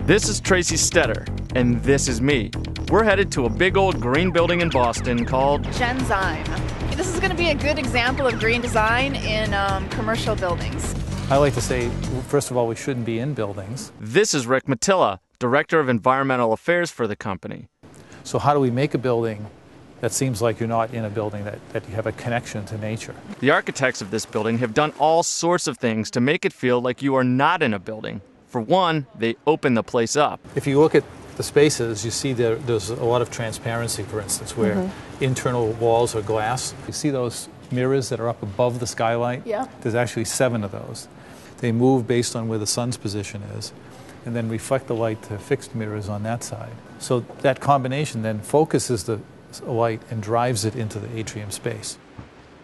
This is Tracy Stetter, and this is me. We're headed to a big old green building in Boston called Genzyme. This is going to be a good example of green design in commercial buildings. I like to say, first of all, we shouldn't be in buildings. This is Rick Matilla, Director of Environmental Affairs for the company. So how do we make a building that seems like you're not in a building, that you have a connection to nature? The architects of this building have done all sorts of things to make it feel like you are not in a building. For one, they open the place up. If you look at the spaces, you see there's a lot of transparency, for instance, where internal walls are glass. You see those mirrors that are up above the skylight? Yeah. There's actually 7 of those. They move based on where the sun's position is, and then reflect the light to fixed mirrors on that side. So that combination then focuses the light and drives it into the atrium space.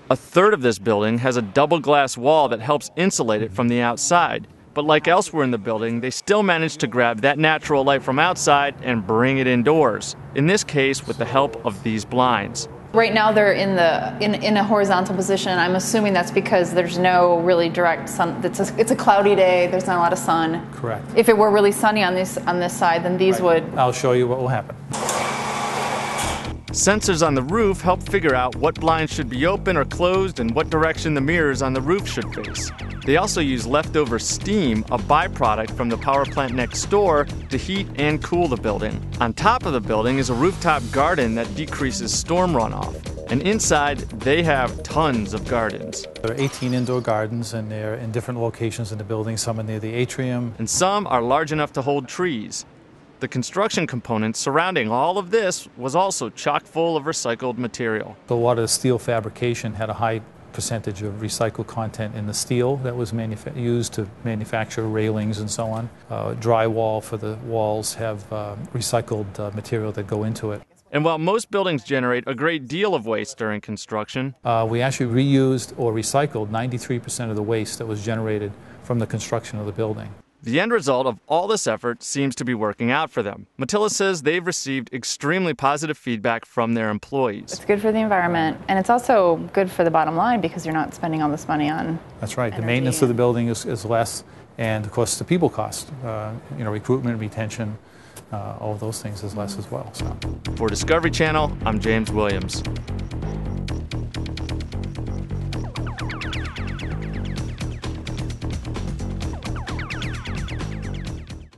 A third of this building has a double glass wall that helps insulate it from the outside. But like elsewhere in the building, they still manage to grab that natural light from outside and bring it indoors. In this case, with the help of these blinds. Right now they're in a horizontal position. I'm assuming that's because there's no really direct sun. It's a cloudy day. There's not a lot of sun. Correct. If it were really sunny on this side, then these would. I'll show you what will happen. Sensors on the roof help figure out what blinds should be open or closed and what direction the mirrors on the roof should face. They also use leftover steam, a byproduct from the power plant next door, to heat and cool the building. On top of the building is a rooftop garden that decreases storm runoff. And inside, they have tons of gardens. There are 18 indoor gardens, and they're in different locations in the building. Some are near the atrium. And some are large enough to hold trees. The construction components surrounding all of this was also chock full of recycled material. A lot of the steel fabrication had a high percentage of recycled content in the steel that was used to manufacture railings and so on. Drywall for the walls have recycled material that go into it. And while most buildings generate a great deal of waste during construction, we actually reused or recycled 93% of the waste that was generated from the construction of the building. the end result of all this effort seems to be working out for them. Matilla says they've received extremely positive feedback from their employees. It's good for the environment, and it's also good for the bottom line because you're not spending all this money on That's right. energy. The maintenance of the building is less, and of course the people cost, recruitment, retention, all of those things is less as well. So. For Discovery Channel, I'm James Williams.